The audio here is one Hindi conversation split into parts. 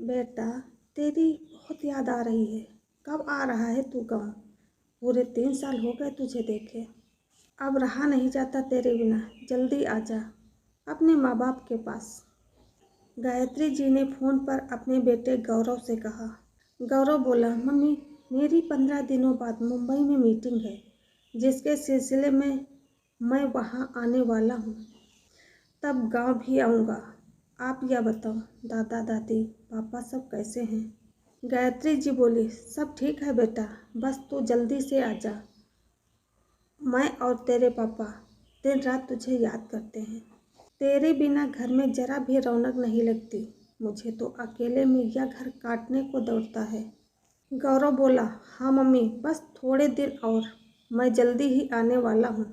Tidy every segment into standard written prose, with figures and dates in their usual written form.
बेटा, तेरी बहुत याद आ रही है। कब आ रहा है तू गाँव? पूरे 3 साल हो गए तुझे देखे। अब रहा नहीं जाता तेरे बिना। जल्दी आ जा अपने माँ बाप के पास। गायत्री जी ने फ़ोन पर अपने बेटे गौरव से कहा। गौरव बोला, मम्मी, मेरी 15 दिनों बाद मुंबई में मीटिंग है, जिसके सिलसिले में मैं वहाँ आने वाला हूँ। तब गांव भी आऊँगा। आप यह बताओ, दादा दादी पापा सब कैसे हैं? गायत्री जी बोली, सब ठीक है बेटा, बस तू जल्दी से आ जा। मैं और तेरे पापा दिन रात तुझे याद करते हैं। तेरे बिना घर में जरा भी रौनक नहीं लगती। मुझे तो अकेले में यह घर काटने को दौड़ता है। गौरव बोला, हाँ मम्मी, बस थोड़े दिन और, मैं जल्दी ही आने वाला हूँ।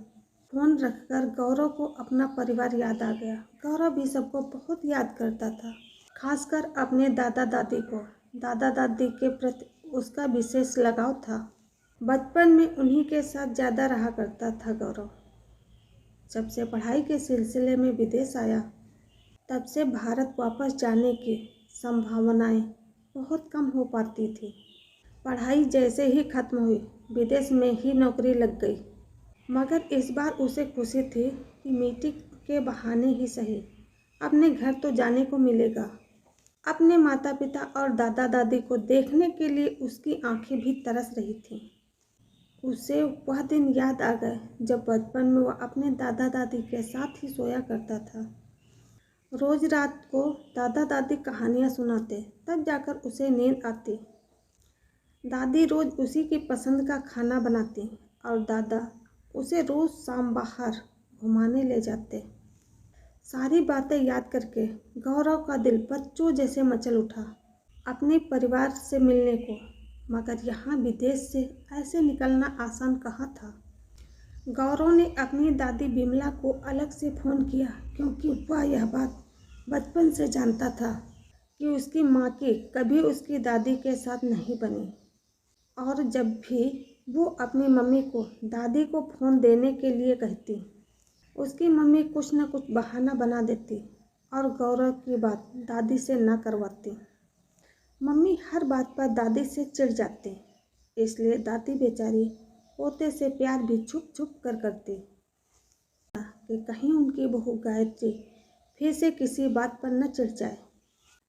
फ़ोन रखकर गौरव को अपना परिवार याद आ गया। गौरव भी सबको बहुत याद करता था, खासकर अपने दादा दादी को। दादा दादी के प्रति उसका विशेष लगाव था। बचपन में उन्हीं के साथ ज़्यादा रहा करता था गौरव। जब से पढ़ाई के सिलसिले में विदेश आया, तब से भारत वापस जाने की संभावनाएं बहुत कम हो पाती थी। पढ़ाई जैसे ही खत्म हुई, विदेश में ही नौकरी लग गई। मगर इस बार उसे खुशी थी कि मीटिंग के बहाने ही सही अपने घर तो जाने को मिलेगा। अपने माता पिता और दादा दादी को देखने के लिए उसकी आंखें भी तरस रही थीं। उसे वह दिन याद आ गए जब बचपन में वह अपने दादा दादी के साथ ही सोया करता था। रोज रात को दादा दादी कहानियाँ सुनाते, तब जाकर उसे नींद आती। दादी रोज उसी की पसंद का खाना बनाती और दादा उसे रोज शाम बाहर घुमाने ले जाते। सारी बातें याद करके गौरव का दिल बच्चों जैसे मचल उठा अपने परिवार से मिलने को। मगर यहाँ विदेश से ऐसे निकलना आसान कहाँ था। गौरव ने अपनी दादी बिमला को अलग से फ़ोन किया, क्योंकि वह यह बात बचपन से जानता था कि उसकी माँ की कभी उसकी दादी के साथ नहीं बनी। और जब भी वो अपनी मम्मी को दादी को फ़ोन देने के लिए कहती, उसकी मम्मी कुछ न कुछ बहाना बना देती और गौरव की बात दादी से न करवाती। मम्मी हर बात पर दादी से चिढ़ जाती, इसलिए दादी बेचारी पोते से प्यार भी छुप छुप कर करती कि कहीं उनकी बहू गायत्री फिर से किसी बात पर न चिढ़ जाए।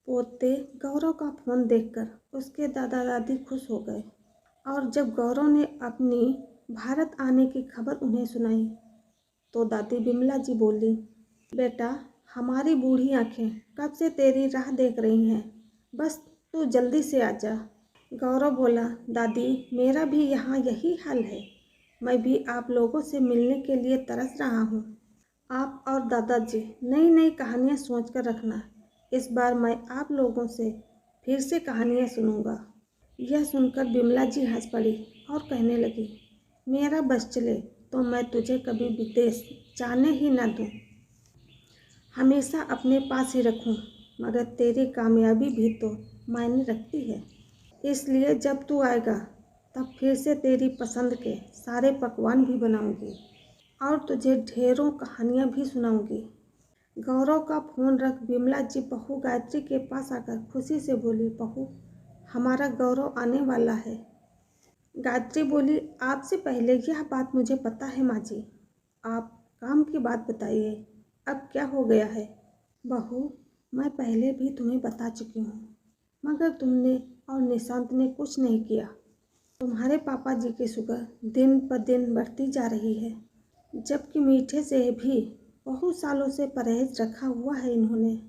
पोते गौरव का फ़ोन देखकर उसके दादा दादी खुश हो गए। और जब गौरव ने अपनी भारत आने की खबर उन्हें सुनाई, तो दादी बिमला जी बोली, बेटा, हमारी बूढ़ी आंखें कब से तेरी राह देख रही हैं, बस तू जल्दी से आ जा। गौरव बोला, दादी, मेरा भी यहाँ यही हाल है। मैं भी आप लोगों से मिलने के लिए तरस रहा हूँ। आप और दादाजी नई नई कहानियाँ सोच कर रखना। इस बार मैं आप लोगों से फिर से कहानियाँ सुनूंगा। यह सुनकर बिमला जी हंस पड़ी और कहने लगी, मेरा बस चले तो मैं तुझे कभी विदेश जाने ही ना दूँ, हमेशा अपने पास ही रखूँ। मगर तेरी कामयाबी भी तो मायने रखती है, इसलिए जब तू आएगा तब फिर से तेरी पसंद के सारे पकवान भी बनाऊंगी और तुझे ढेरों कहानियाँ भी सुनाऊंगी। गौरव का फ़ोन रख बिमला जी बहू गायत्री के पास आकर खुशी से बोली, बहू, हमारा गौरव आने वाला है। गायत्री बोली, आपसे पहले यह बात मुझे पता है माँ जी। आप काम की बात बताइए, अब क्या हो गया है? बहू, मैं पहले भी तुम्हें बता चुकी हूँ, मगर तुमने और निशांत ने कुछ नहीं किया। तुम्हारे पापा जी की शुगर दिन पर दिन बढ़ती जा रही है, जबकि मीठे से भी बहुत सालों से परहेज रखा हुआ है इन्होंने।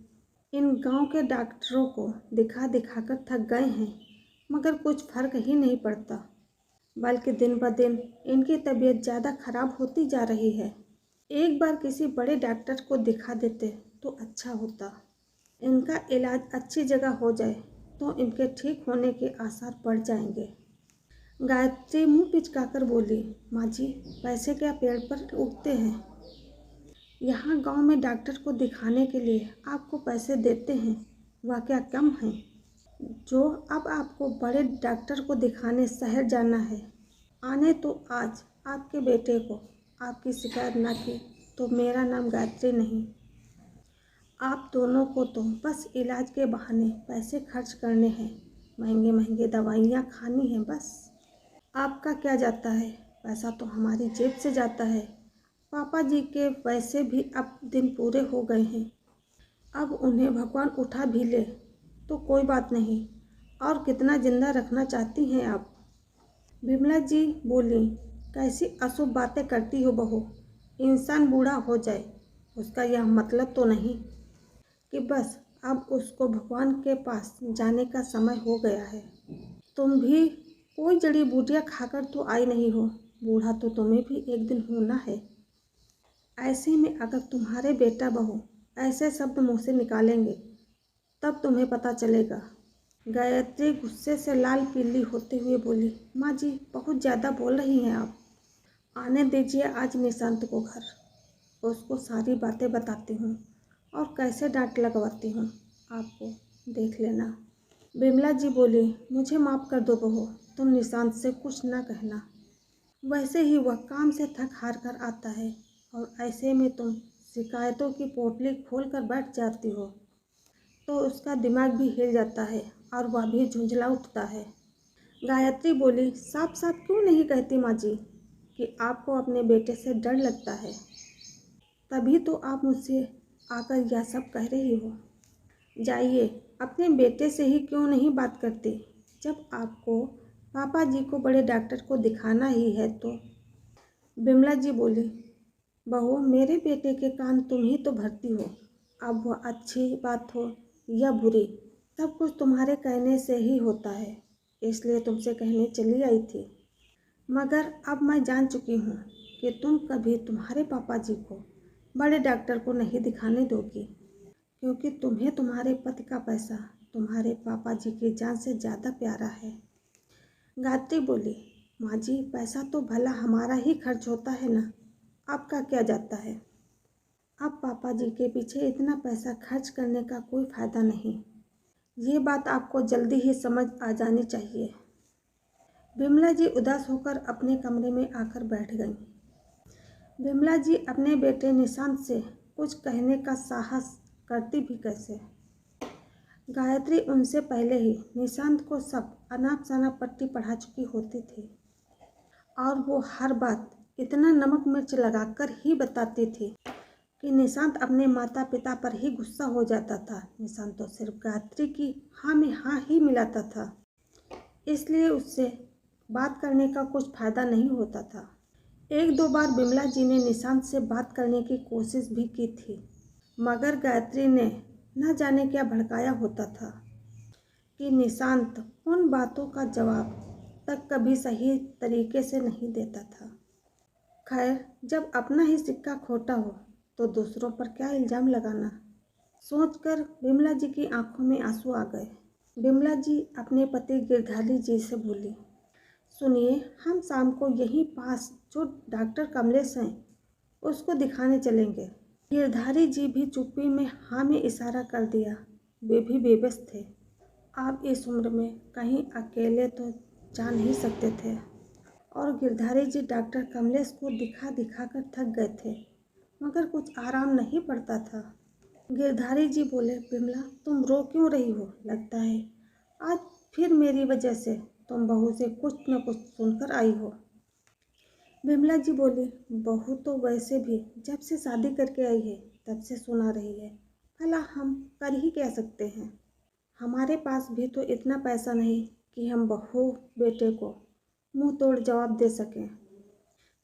इन गांव के डॉक्टरों को दिखा दिखाकर थक गए हैं, मगर कुछ फर्क ही नहीं पड़ता, बल्कि दिन ब दिन इनकी तबीयत ज़्यादा खराब होती जा रही है। एक बार किसी बड़े डॉक्टर को दिखा देते तो अच्छा होता। इनका इलाज अच्छी जगह हो जाए तो इनके ठीक होने के आसार बढ़ जाएंगे। गायत्री मुंह पिचकाकर बोली, माँ जी, पैसे क्या पेड़ पर उगते हैं? यहाँ गांव में डॉक्टर को दिखाने के लिए आपको पैसे देते हैं, वह क्या कम है? जो अब आपको बड़े डॉक्टर को दिखाने शहर जाना है, आने तो आज आपके बेटे को आपकी शिकायत ना की तो मेरा नाम गायत्री नहीं। आप दोनों को तो बस इलाज के बहाने पैसे खर्च करने हैं, महंगे महंगे दवाइयाँ खानी हैं बस। आपका क्या जाता है, पैसा तो हमारी जेब से जाता है। पापा जी के वैसे भी अब दिन पूरे हो गए हैं, अब उन्हें भगवान उठा भी ले तो कोई बात नहीं। और कितना जिंदा रखना चाहती हैं आप? विमला जी बोली, कैसी अशुभ बातें करती हो बहू। इंसान बूढ़ा हो जाए उसका यह मतलब तो नहीं कि बस अब उसको भगवान के पास जाने का समय हो गया है। तुम भी कोई जड़ी बूटियाँ खाकर तो आई नहीं हो, बूढ़ा तो तुम्हें भी एक दिन होना है। ऐसे में अगर तुम्हारे बेटा बहू ऐसे शब्द मुँह से निकालेंगे तब तुम्हें पता चलेगा। गायत्री गुस्से से लाल पीली होते हुए बोली, माँ जी बहुत ज़्यादा बोल रही हैं आप। आने दीजिए आज निशांत को घर, उसको सारी बातें बताती हूँ और कैसे डांट लगवाती हूँ आपको, देख लेना। बिमला जी बोली, मुझे माफ़ कर दो बहू, तुम निशांत से कुछ ना कहना। वैसे ही वह काम से थक हार कर आता है और ऐसे में तुम शिकायतों की पोटली खोल कर बैठ जाती हो तो उसका दिमाग भी हिल जाता है और वह भी झुंझला उठता है। गायत्री बोली, साफ साफ क्यों नहीं कहती माँ जी कि आपको अपने बेटे से डर लगता है, तभी तो आप मुझसे आकर यह सब कह रही हो। जाइए अपने बेटे से ही क्यों नहीं बात करती, जब आपको पापा जी को बड़े डॉक्टर को दिखाना ही है तो। बिमला जी बोली, बहू मेरे बेटे के कान तुम ही तो भरती हो, अब वह अच्छी बात हो या बुरी सब कुछ तुम्हारे कहने से ही होता है, इसलिए तुमसे कहने चली आई थी। मगर अब मैं जान चुकी हूँ कि तुम कभी तुम्हारे पापा जी को बड़े डॉक्टर को नहीं दिखाने दोगी, क्योंकि तुम्हें तुम्हारे पति का पैसा तुम्हारे पापा जी की जान से ज़्यादा प्यारा है। गायत्री बोली, माँ जी पैसा तो भला हमारा ही खर्च होता है ना, आपका क्या जाता है। अब पापा जी के पीछे इतना पैसा खर्च करने का कोई फ़ायदा नहीं, ये बात आपको जल्दी ही समझ आ जानी चाहिए। बिमला जी उदास होकर अपने कमरे में आकर बैठ गईं। बिमला जी अपने बेटे निशांत से कुछ कहने का साहस करती भी कैसे। गायत्री उनसे पहले ही निशांत को सब अनाप शनाप पट्टी पढ़ा चुकी होती थी और वो हर बात इतना नमक मिर्च लगाकर ही बताती थी कि निशांत अपने माता पिता पर ही गुस्सा हो जाता था। निशांत तो सिर्फ गायत्री की हाँ में हाँ ही मिलाता था, इसलिए उससे बात करने का कुछ फ़ायदा नहीं होता था। एक दो बार बिमला जी ने निशांत से बात करने की कोशिश भी की थी, मगर गायत्री ने न जाने क्या भड़काया होता था कि निशांत उन बातों का जवाब तक कभी सही तरीके से नहीं देता था। खैर, जब अपना ही सिक्का खोटा हो तो दूसरों पर क्या इल्ज़ाम लगाना, सोचकर बिमला जी की आंखों में आंसू आ गए। बिमला जी अपने पति गिरधारी जी से बोली, सुनिए, हम शाम को यहीं पास जो डॉक्टर कमलेश हैं उसको दिखाने चलेंगे। गिरधारी जी भी चुप्पी में हाँ में इशारा कर दिया, वे भी बेबस थे। आप इस उम्र में कहीं अकेले तो जा नहीं सकते थे और गिरधारी जी डॉक्टर कमलेश को दिखा दिखा कर थक गए थे, मगर कुछ आराम नहीं पड़ता था। गिरधारी जी बोले, बिमला तुम रो क्यों रही हो, लगता है आज फिर मेरी वजह से तुम बहू से कुछ न कुछ सुनकर आई हो। बिमला जी बोली, बहू तो वैसे भी जब से शादी करके आई है तब से सुना रही है, भला हम कर ही क्या सकते हैं। हमारे पास भी तो इतना पैसा नहीं कि हम बहू बेटे को मुंह तोड़ जवाब दे सकें।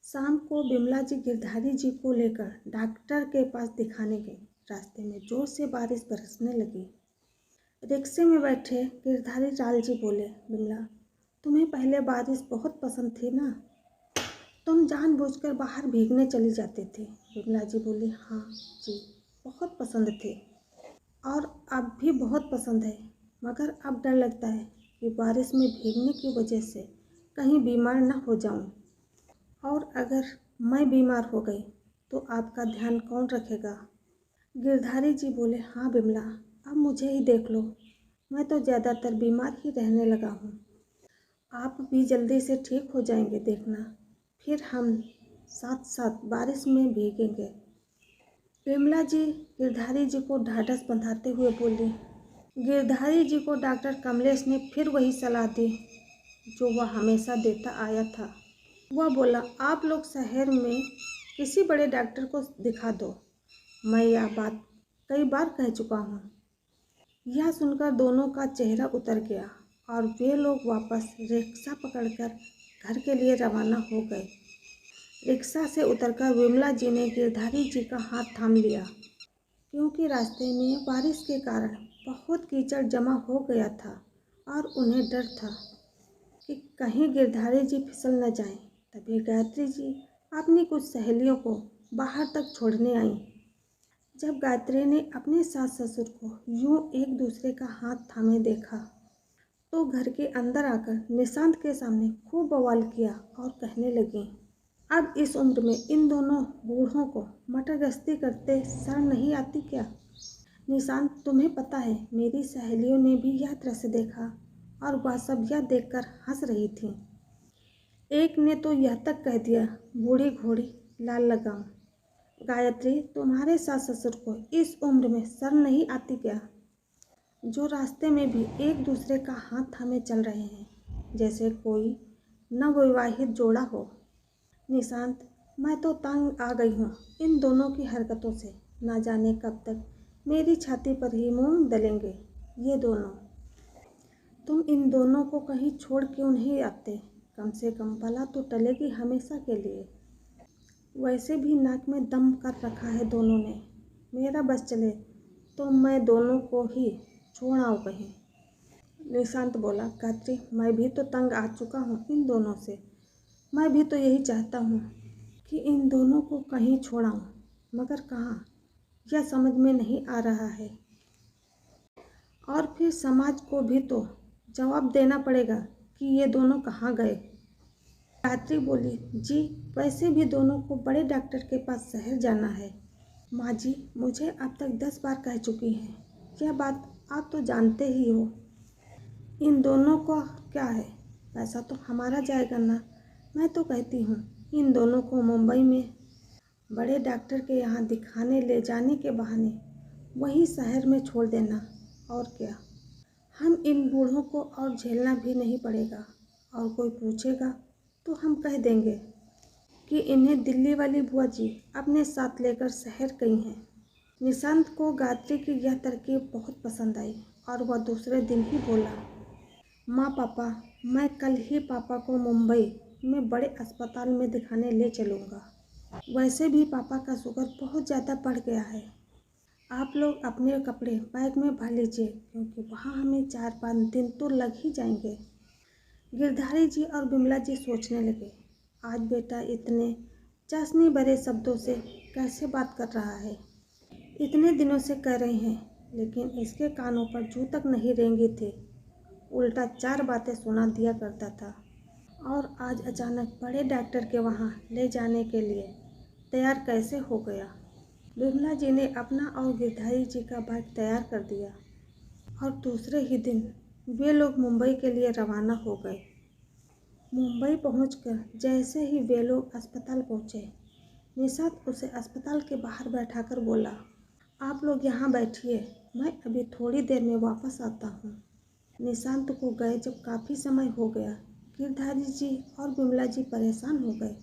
शाम को बिमला जी गिरधारी जी को लेकर डॉक्टर के पास दिखाने गई। रास्ते में जोर से बारिश बरसने लगी। रिक्शे में बैठे गिरधारी लाल जी बोले, बिमला तुम्हें पहले बारिश बहुत पसंद थी ना, तुम जानबूझकर बाहर भीगने चली जाती थी। बिमला जी बोली, हाँ जी बहुत पसंद थी और अब भी बहुत पसंद है, मगर अब डर लगता है कि बारिश में भीगने की वजह से कहीं बीमार न हो जाऊं, और अगर मैं बीमार हो गई तो आपका ध्यान कौन रखेगा। गिरधारी जी बोले, हाँ बिमला अब मुझे ही देख लो, मैं तो ज़्यादातर बीमार ही रहने लगा हूँ, आप भी जल्दी से ठीक हो जाएंगे देखना, फिर हम साथ साथ बारिश में भीगेंगे। विमला जी गिरधारी जी को ढाढ़स बंधाते हुए बोली। गिरधारी जी को डॉक्टर कमलेश ने फिर वही सलाह दी जो वह हमेशा देता आया था। वह बोला, आप लोग शहर में किसी बड़े डॉक्टर को दिखा दो। मैं यह बात कई बार कह चुका हूँ। यह सुनकर दोनों का चेहरा उतर गया और वे लोग वापस रिक्शा पकड़कर घर के लिए रवाना हो गए। रिक्शा से उतरकर विमला जी ने गिरधारी जी का हाथ थाम लिया, क्योंकि रास्ते में बारिश के कारण बहुत कीचड़ जमा हो गया था और उन्हें डर था कि कहीं गिरधारी जी फिसल न जाएं। तभी गायत्री जी अपनी कुछ सहेलियों को बाहर तक छोड़ने आईं। जब गायत्री ने अपने सास ससुर को यूं एक दूसरे का हाथ थामे देखा तो घर के अंदर आकर निशांत के सामने खूब बवाल किया और कहने लगी, अब इस उम्र में इन दोनों बूढ़ों को मटर गश्ती करते शर्म नहीं आती क्या? निशांत, तुम्हें पता है मेरी सहेलियों ने भी यह दृश्य देखा और वह सब यह देखकर हंस रही थीं। एक ने तो यह तक कह दिया, बूढ़ी घोड़ी लाल लगाम। गायत्री, तुम्हारे सास ससुर को इस उम्र में शर्म नहीं आती क्या, जो रास्ते में भी एक दूसरे का हाथ थामे चल रहे हैं जैसे कोई नवविवाहित जोड़ा हो। निशांत, मैं तो तंग आ गई हूँ इन दोनों की हरकतों से। ना जाने कब तक मेरी छाती पर ही मूंग दलेंगे ये दोनों। तुम इन दोनों को कहीं छोड़ क्यों नहीं आते? कम से कम भला तो टलेगी हमेशा के लिए। वैसे भी नाक में दम कर रखा है दोनों ने। मेरा बस चले तो मैं दोनों को ही छोड़ आऊँ कहीं। निशांत बोला, गायत्री, मैं भी तो तंग आ चुका हूँ इन दोनों से। मैं भी तो यही चाहता हूँ कि इन दोनों को कहीं छोड़ाऊँ, मगर कहाँ, यह समझ में नहीं आ रहा है। और फिर समाज को भी तो जवाब देना पड़ेगा कि ये दोनों कहाँ गए। गायत्री बोली, जी वैसे भी दोनों को बड़े डॉक्टर के पास शहर जाना है। माँ जी मुझे अब तक 10 बार कह चुकी हैं, यह बात आप तो जानते ही हो। इन दोनों का क्या है, पैसा तो हमारा जाएगा ना। मैं तो कहती हूँ इन दोनों को मुंबई में बड़े डॉक्टर के यहाँ दिखाने ले जाने के बहाने वहीं शहर में छोड़ देना। और क्या, हम इन बूढ़ों को और झेलना भी नहीं पड़ेगा। और कोई पूछेगा तो हम कह देंगे कि इन्हें दिल्ली वाली बुआ जी अपने साथ लेकर शहर गई हैं। निशांत को गायत्री की यह तरकीब बहुत पसंद आई और वह दूसरे दिन ही बोला, माँ पापा, मैं कल ही पापा को मुंबई में बड़े अस्पताल में दिखाने ले चलूँगा। वैसे भी पापा का शुगर बहुत ज़्यादा बढ़ गया है। आप लोग अपने कपड़े बैग में भर लीजिए, क्योंकि वहाँ हमें 4-5 दिन तो लग ही जाएंगे। गिरधारी जी और विमला जी सोचने लगे, आज बेटा इतने चाशनी भरे शब्दों से कैसे बात कर रहा है। इतने दिनों से कह रहे हैं लेकिन इसके कानों पर जू तक नहीं रेंगी थी। उल्टा 4 बातें सुना दिया करता था और आज अचानक बड़े डॉक्टर के वहाँ ले जाने के लिए तैयार कैसे हो गया। विमला जी ने अपना और गिरधारी जी का बैग तैयार कर दिया और दूसरे ही दिन वे लोग मुंबई के लिए रवाना हो गए। मुंबई पहुंचकर जैसे ही वे लोग अस्पताल पहुंचे, निशांत उसे अस्पताल के बाहर बैठाकर बोला, आप लोग यहाँ बैठिए, मैं अभी थोड़ी देर में वापस आता हूँ। निशांत को गए जब काफ़ी समय हो गया, गिरधारी जी और विमला जी परेशान हो गए।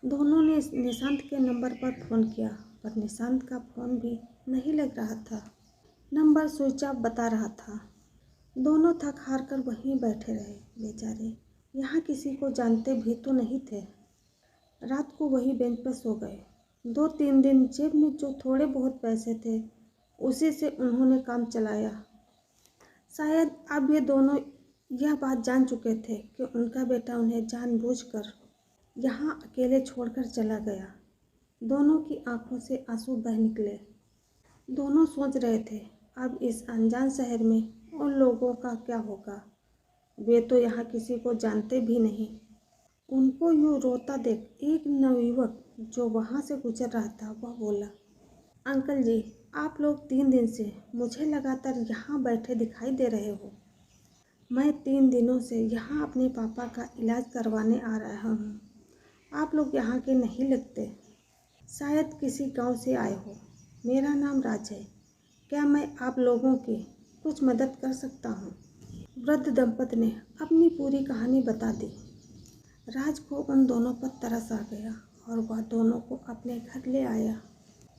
दोनों ने निशांत के नंबर पर फ़ोन किया, पर निशांत का फ़ोन भी नहीं लग रहा था। नंबर स्विच ऑफ बता रहा था। दोनों थक हार कर वहीं बैठे रहे। बेचारे यहाँ किसी को जानते भी तो नहीं थे। रात को वही बेंच पर सो गए। 2-3 दिन जेब में जो थोड़े बहुत पैसे थे उसी से उन्होंने काम चलाया। शायद अब ये दोनों यह बात जान चुके थे कि उनका बेटा उन्हें जानबूझकर यहाँ अकेले छोड़कर चला गया। दोनों की आंखों से आंसू बह निकले। दोनों सोच रहे थे, अब इस अनजान शहर में उन लोगों का क्या होगा। वे तो यहाँ किसी को जानते भी नहीं। उनको यूँ रोता देख एक नवयुवक जो वहाँ से गुजर रहा था वह बोला, अंकल जी, आप लोग 3 दिन से मुझे लगातार यहाँ बैठे दिखाई दे रहे हो। मैं 3 दिनों से यहाँ अपने पापा का इलाज करवाने आ रहा हूँ। आप लोग यहाँ के नहीं लगते, शायद किसी गांव से आए हो। मेरा नाम राज है। क्या मैं आप लोगों की कुछ मदद कर सकता हूँ? वृद्ध दंपति ने अपनी पूरी कहानी बता दी। राज को उन दोनों पर तरस आ गया और वह दोनों को अपने घर ले आया।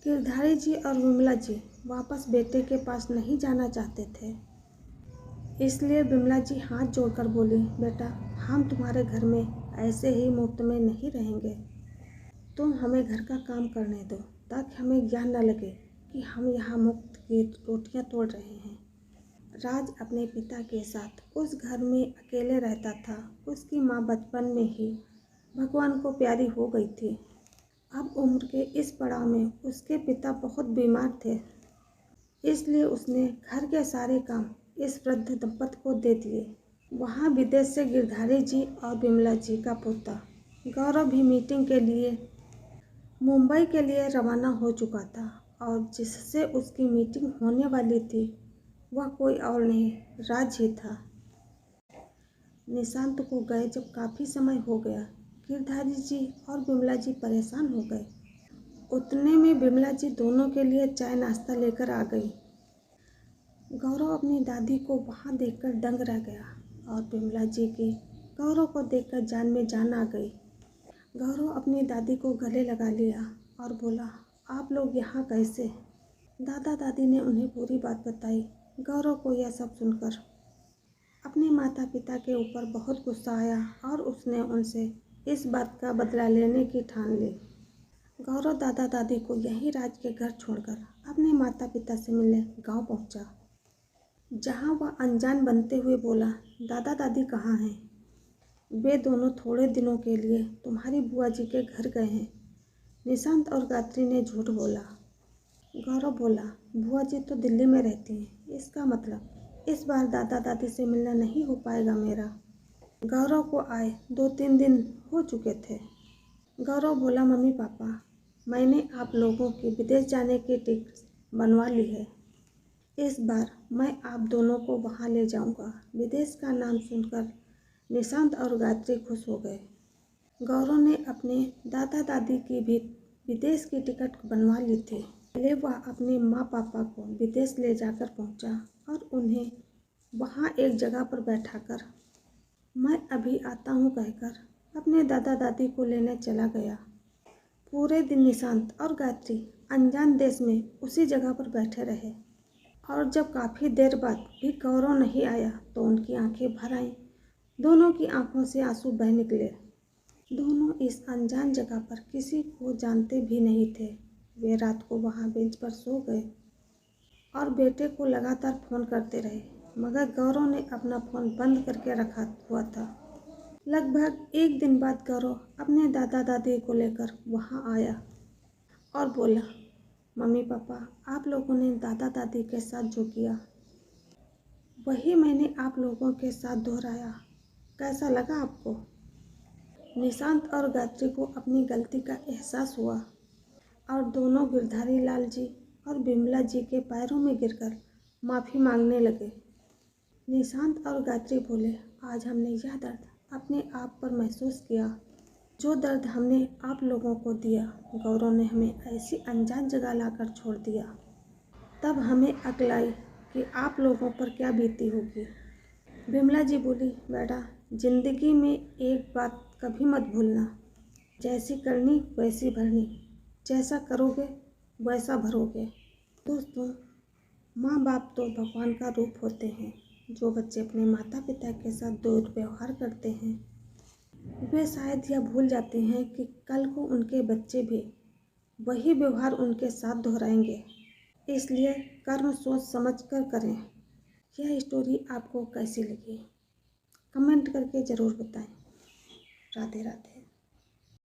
गिरधारी जी और विमला जी वापस बेटे के पास नहीं जाना चाहते थे। इसलिए विमला जी हाथ जोड़कर बोली, बेटा, हम तुम्हारे घर में ऐसे ही मुफ्त में नहीं रहेंगे। तुम हमें घर का काम करने दो ताकि हमें ज्ञान न लगे कि हम यहाँ मुफ्त की रोटियाँ तोड़ रहे हैं। राज अपने पिता के साथ उस घर में अकेले रहता था। उसकी माँ बचपन में ही भगवान को प्यारी हो गई थी। अब उम्र के इस पड़ाव में उसके पिता बहुत बीमार थे, इसलिए उसने घर के सारे काम इस वृद्ध दंपति को दे दिए। वहाँ विदेश से गिरधारी जी और विमला जी का पोता गौरव भी मीटिंग के लिए मुंबई के लिए रवाना हो चुका था और जिससे उसकी मीटिंग होने वाली थी वह कोई और नहीं, राज ही था। निशांत को गए जब काफ़ी समय हो गया, गिरधारी जी और विमला जी परेशान हो गए। उतने में विमला जी दोनों के लिए चाय नाश्ता लेकर आ गई। गौरव अपनी दादी को वहाँ देखकर दंग रह गया और विमला जी की गौरव को देखकर जान में जान आ गई। गौरव अपनी दादी को गले लगा लिया और बोला, आप लोग यहाँ कैसे? दादा दादी ने उन्हें पूरी बात बताई। गौरव को यह सब सुनकर अपने माता पिता के ऊपर बहुत गुस्सा आया और उसने उनसे इस बात का बदला लेने की ठान ली। गौरव दादा दादी को यहीं राज के घर छोड़कर अपने माता पिता से मिलने गांव पहुंचा, जहां वह अनजान बनते हुए बोला, दादा दादी कहाँ हैं? वे दोनों थोड़े दिनों के लिए तुम्हारी बुआ जी के घर गए हैं। निशांत और गायत्री ने झूठ बोला। गौरव बोला, बुआ जी तो दिल्ली में रहती हैं, इसका मतलब इस बार दादा दादी से मिलना नहीं हो पाएगा मेरा। गौरव को आए 2-3 दिन हो चुके थे। गौरव बोला, मम्मी पापा, मैंने आप लोगों की विदेश जाने की टिकट बनवा ली है। इस बार मैं आप दोनों को वहाँ ले जाऊँगा। विदेश का नाम सुनकर निशांत और गायत्री खुश हो गए। गौरव ने अपने दादा दादी की भी विदेश की टिकट बनवा ली थी। पहले वह अपने माँ पापा को विदेश ले जाकर पहुँचा और उन्हें वहाँ एक जगह पर बैठाकर मैं अभी आता हूँ कहकर अपने दादा दादी को लेने चला गया। पूरे दिन निशांत और गायत्री अनजान देश में उसी जगह पर बैठे रहे और जब काफ़ी देर बाद भी गौरव नहीं आया तो उनकी आंखें भर आईं। दोनों की आंखों से आंसू बह निकले। दोनों इस अनजान जगह पर किसी को जानते भी नहीं थे। वे रात को वहाँ बेंच पर सो गए और बेटे को लगातार फ़ोन करते रहे, मगर गौरव ने अपना फ़ोन बंद करके रखा हुआ था। लगभग 1 दिन बाद गौरव अपने दादा दादी को लेकर वहाँ आया और बोला, मम्मी पापा, आप लोगों ने दादा दादी के साथ जो किया वही मैंने आप लोगों के साथ दोहराया। कैसा लगा आपको? निशांत और गायत्री को अपनी गलती का एहसास हुआ और दोनों गिरधारी लाल जी और विमला जी के पैरों में गिरकर माफ़ी मांगने लगे। निशांत और गायत्री बोले, आज हमने यह दर्द अपने आप पर महसूस किया, जो दर्द हमने आप लोगों को दिया। गौरव ने हमें ऐसी अनजान जगह लाकर छोड़ दिया। तब हमें अक्ल आई कि आप लोगों पर क्या बीती होगी। विमला जी बोली, बेटा, जिंदगी में एक बात कभी मत भूलना, जैसी करनी वैसी भरनी, जैसा करोगे वैसा भरोगे। दोस्तों, माँ बाप तो भगवान का रूप होते हैं। जो बच्चे अपने माता पिता के साथ दुर्व्यवहार करते हैं वे शायद यह भूल जाते हैं कि कल को उनके बच्चे भी वही व्यवहार उनके साथ दोहराएंगे। इसलिए कर्म सोच समझ कर करें। यह स्टोरी आपको कैसी लगी कमेंट करके ज़रूर बताएं। राधे राधे।